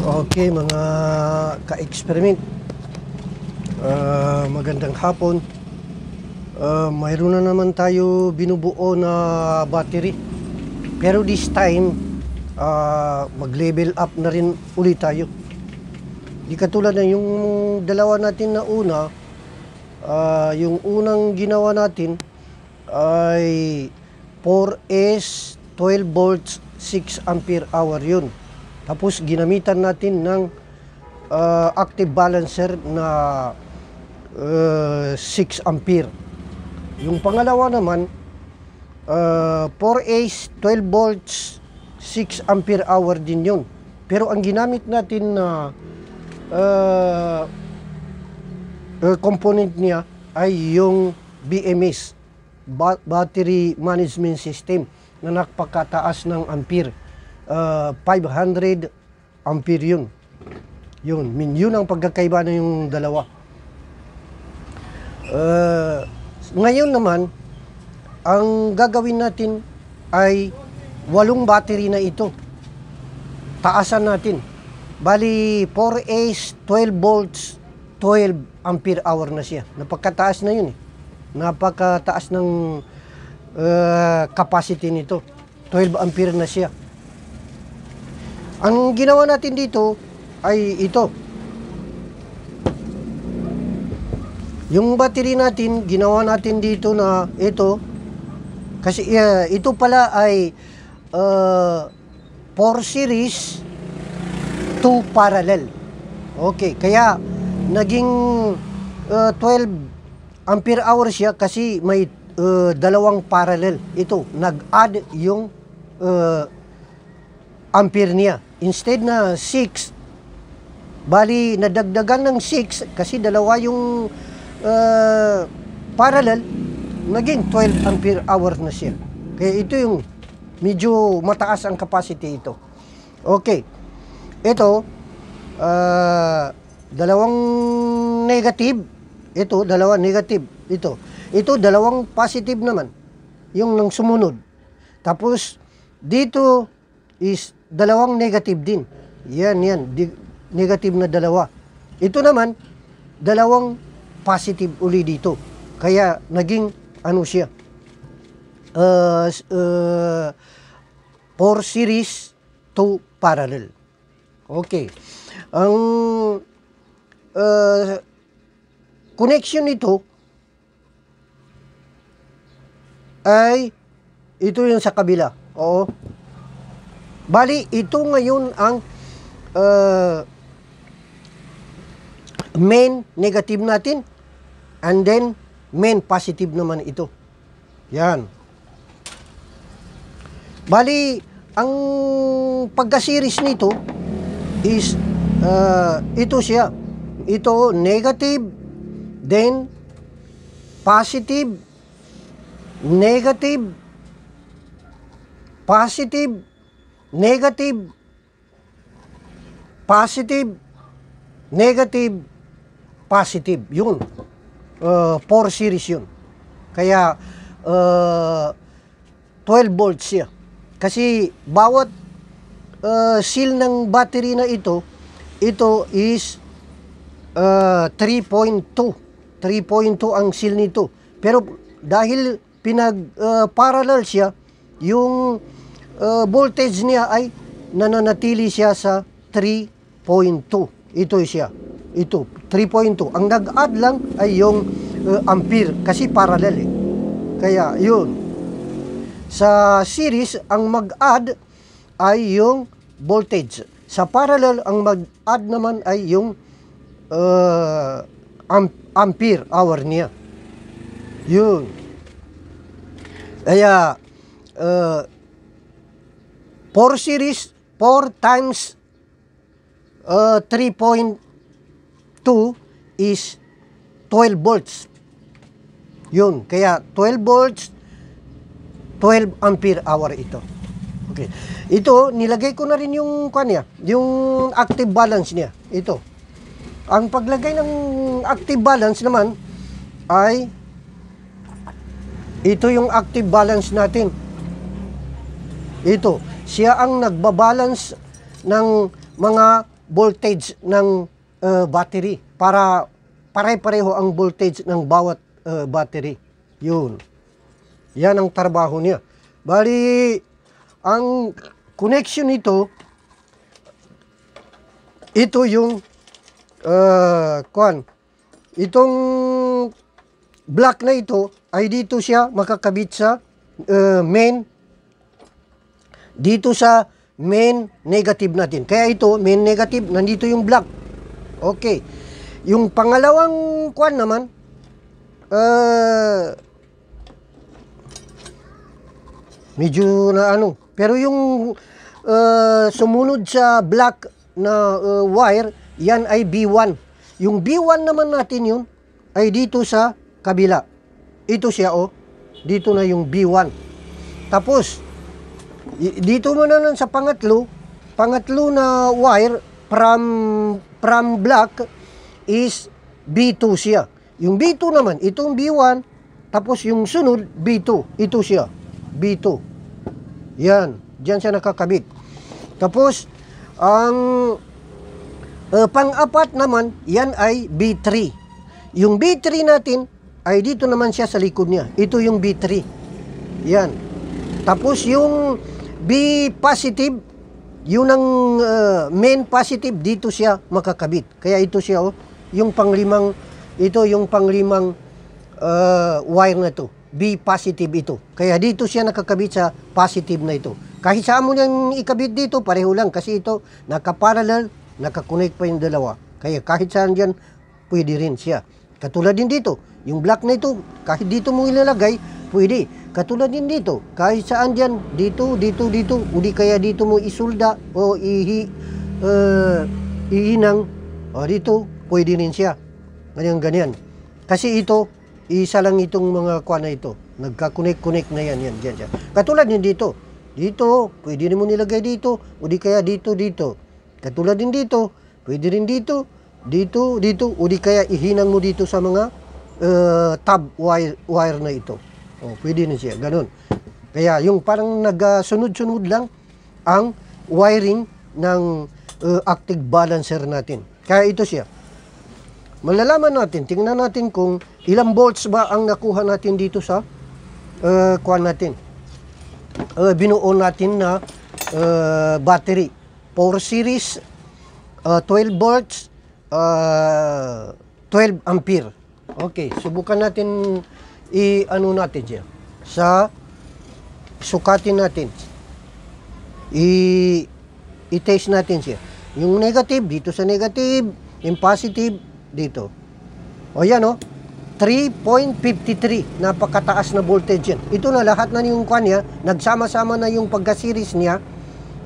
Okay, mga ka-experiment, magandang hapon. Mayroon na naman tayo binubuo na battery. Pero this time, mag-level up na rin ulit tayo. Di katulad na yung dalawa natin na una, yung unang ginawa natin ay 4S 12 volts 6 ampere hour yun. Tapos ginamitan natin ng active balancer na 6 ampere. Yung pangalawa naman, 4A 12 volts 6 ampere hour din yun. Pero ang ginamit natin na component niya ay yung BMS, Battery Management System, na napakataas ng ampere. 500 ampere yun. Yun ang pagkakaiba na yung dalawa. Ngayon naman, ang gagawin natin ay 8 battery na ito. Taasan natin. Bali, 4A 12 volts, 12 ampere hour na siya. Napakataas na yun eh. Napakataas ng capacity nito. 12 ampere na siya. Ang ginawa natin dito ay ito. Yung battery natin, ginawa natin dito na ito. Kasi ito pala ay 4 series, 2 parallel. Okay, kaya naging 12 ampere hour siya kasi may dalawang parallel. Ito, nag-add yung ampere niya. Instead na 6, bali nadagdagan ng 6 kasi dalawa yung parallel, naging 12 ampere hour na siya. Kaya ito yung medyo mataas ang capacity ito. Okay. Ito, dalawang negative. Ito, dalawa negative. Ito, dalawang positive naman. Yung nang sumunod. Tapos, dito is dalawang negative din. Yan. Negative na dalawa. Ito naman, dalawang positive uli dito. Kaya, naging, ano siya, 4 series, 2 parallel. Okay. Ang connection nito ay ito yung sa kabila. Oo. Bali, ito ngayon ang main negative natin, and then main positive naman ito. Yan. Bali, ang pagka-series nito is ito siya. Ito negative, then positive, negative, positive, negative, positive, negative, positive. Yun. 4 series yun. Kaya 12 volts siya. Kasi bawat seal ng battery na ito is 3.2. 3.2 ang seal nito. Pero dahil pinag-parallel siya, yung voltage niya ay nananatili siya sa 3.2. Ito siya. Ito, 3.2. Ang nag-add lang ay yung ampere kasi parallel eh. Kaya yun. Sa series, ang mag-add ay yung voltage. Sa parallel, ang mag-add naman ay yung ampere hour niya. Yun. Kaya 4 series, 4 times 3.2 is 12 volts. Yun. Kaya 12 volts, 12 ampere hour ito. Okay. Ito, nilagay ko na rin yung kanya, yung active balance niya. Ito. Ang paglagay ng active balance naman ay ito yung active balance natin. Ito, siya ang nagbabalance ng mga voltage ng battery para pare-pareho ang voltage ng bawat battery. Yun. Yan ang trabaho niya. Bali, ang connection nito, ito yung itong block na ito ay dito siya makakabit sa main, dito sa main negative natin. Kaya ito, main negative, nandito yung block. Okay. Yung pangalawang naman, medyo na pero yung sumunod sa black na wire, yan ay B1. Yung B1 naman natin yun ay dito sa kabila. Ito siya, dito na yung B1. Tapos dito mo na sa pangatlo na wire from black is B2 siya. Yung B2 naman, itong B1, tapos yung sunod B2. Ito siya, B2. Yan, diyan siya nakakabit. Tapos ang pang-apat naman, yan ay B3. Yung B3 natin ay dito naman siya sa likod niya. Ito yung B3. Yan. Tapos yung B positive, yun ang main positive, dito siya makakabit. Kaya ito siya, yung panglimang, ito yung panglimang wire na ito. B positive ito. Kaya dito siya nakakabit sa positive na ito. Kahit saan mo nang ikabit dito, pareho lang. Kasi ito, nakaparallel, nakakonect pa yung dalawa. Kaya kahit saan dyan, pwede rin siya. Katulad din dito. Yung black na ito, kahit dito mo ilalagay, pwede. Katulad din dito. Kahit saan dyan, dito, dito, dito. O di kaya dito mo isulda o ihinang. O dito, pwede rin siya. Ganyan. Kasi ito, isa lang itong mga na ito. Nagka-connect na yan. Dyan. Katulad din dito. Dito, pwede rin mo nilagay dito. O di kaya dito. Katulad din dito. Pwede rin dito. Dito. O di kaya ihinang mo dito sa mga tab wire na ito. O, pwede rin siya. Ganun. Kaya yung parang nagsunod-sunod lang ang wiring ng active balancer natin. Kaya ito siya. Malalaman natin, tingnan natin kung ilang volts ba ang nakuha natin dito sa natin. Binuo natin na battery. 4 series, 12 volts, 12 ampere. Okay, subukan natin natin siya. Sukatin natin. I-test natin siya. Yung negative, dito sa negative, yung positive, dito. O yan 3.53. Napakataas na voltage yan. Ito na lahat na yung niya, nagsama-sama na yung pagka-series niya,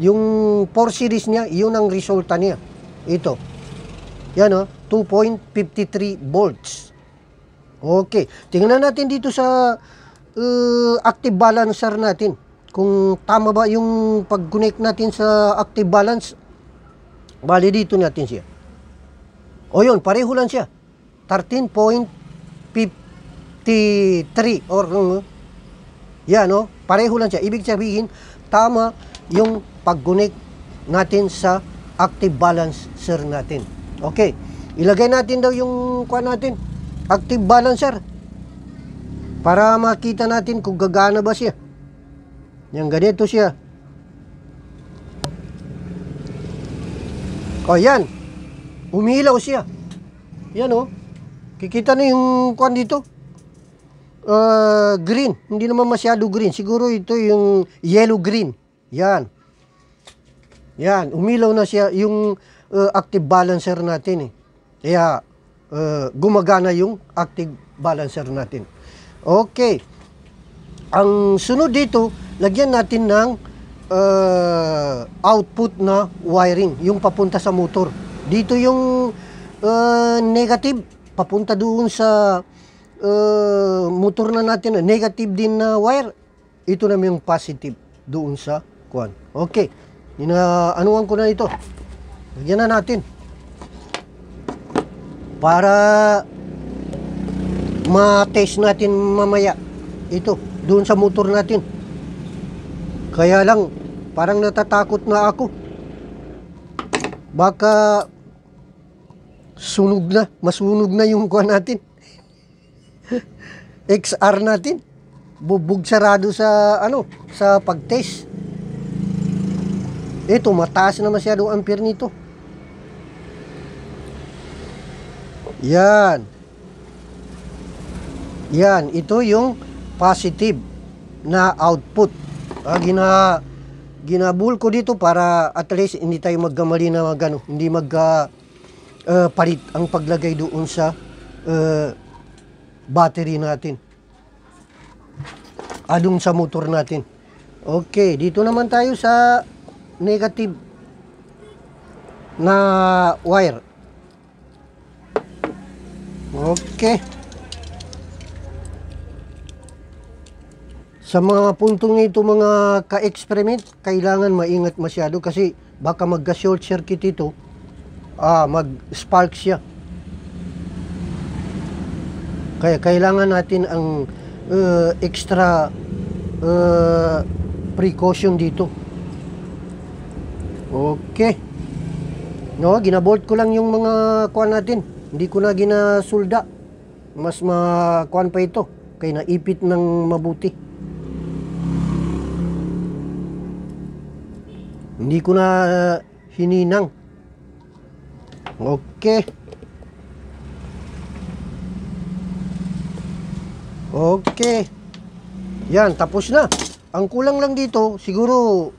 yung 4 series niya, yun ang resulta niya. Ito. Yan 2.53 volts. Okay. Tingnan natin dito sa active balancer natin. Kung tama ba yung pag-connect natin sa active balance. Bali dito natin siya. O yun, pareho lang siya. 13.53 or yan, pareho lang siya. Ibig sabihin, tama yung pag-connect natin sa active balancer natin. Okay. Ilagay natin daw yung natin, active balancer. Para makita natin kung gagana ba siya. Yan, ganito siya. O yan. Umilaw siya. Yan Kikita na yung dito. Green. Hindi naman masyado green. Siguro ito yung yellow-green. Yan. Yan. Umilaw na siya yung active balancer natin. Kaya gumagana yung active balancer natin. Okay. Ang sunod dito, lagyan natin ng output na wiring. Yung papunta sa motor. Dito yung negative, papunta doon sa motor na natin, negative din na wire. Ito naman yung positive doon sa Okay. Anuhan ko na ito. Lagyan na natin. Para ma-test natin mamaya. Ito, doon sa motor natin. Kaya lang, parang natatakot na ako. baka masunog na yung kuha natin. XR natin. Bubog sarado sa sa pag-test. Ito, mataas na masyado ampere nito. Yan. Yan, ito yung positive na output. Ginabul ko dito para at least hindi tayo magkamali na hindi palit ang paglagay doon sa battery natin. Adong sa motor natin. Okay, dito naman tayo sa negative na wire. Okay. Sa mga puntong ito, mga ka-experiment, kailangan maingat masyado kasi baka magka-short circuit ito, mag-spark siya. Kaya kailangan natin ang extra precaution dito. Okay. No, ginabolt ko lang yung mga kuan natin. Hindi ko na ginasulda. Mas kuan pa ito. Kaya naipit ng mabuti. Hindi ko na hininang. Okay. Okay. Yan, tapos na. Ang kulang lang dito, siguro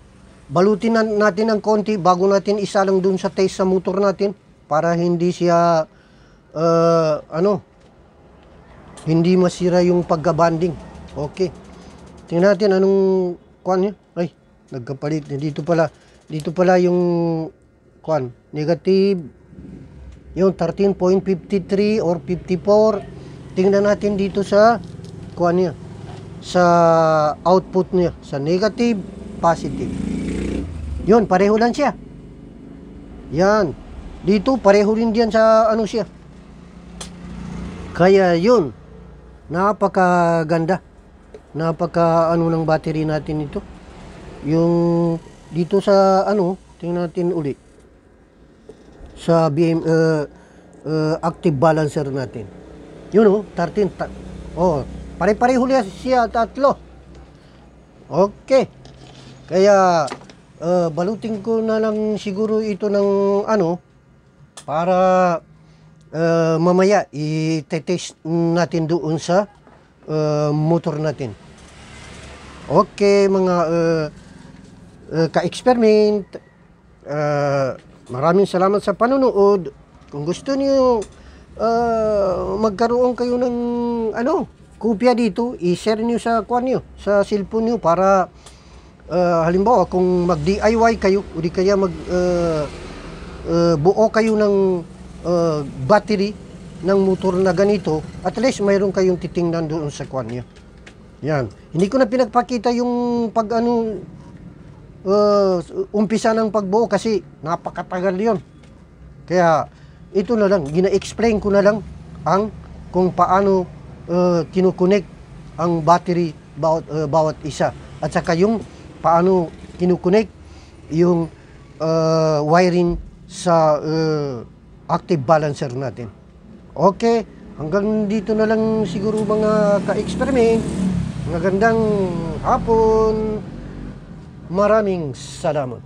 balutin natin ng konti bago natin isalang dun sa test sa motor natin para hindi siya hindi masira yung pagka-banding. Okay. Tingnan natin anong kuan niya. Ay, nagkapalit. Dito pala yung kuan, negative. Yung 13.53 or 54. Tingnan natin dito sa kuan niya. Sa output niya, sa negative, positive. Yun, pareho lang siya. Yan. Dito, pareho rin diyan sa siya. Kaya yun, napakaganda. Ng battery natin ito. Yung dito sa tingnan natin uli. Sa active balancer natin. Yun 13. Pare-pareho siya, tatlo. Okay. Kaya balutin ko na lang siguro ito ng para mamaya i-test natin doon sa motor natin. Okay, mga ka-experiment, maraming salamat sa panonood. Kung gusto niyo magkaroon kayo ng kopya dito, i-share niyo sa sa cellphone niyo para halimbawa kung mag-DIY kayo o di kaya buo kayo ng battery ng motor na ganito, at least mayroon kayong titingnan doon sa niyo. Yan. Hindi ko na pinagpakita yung umpisa ng pagbuo kasi napakatagal yon. Kaya ito na lang, gina-explain ko na lang kung paano kinukonek ang battery bawat isa. At saka yung paano kinukonek yung wiring sa active balancer natin. Okay, hanggang dito na lang siguro mga ka-experiment. Magandang hapon. Maraming salamat.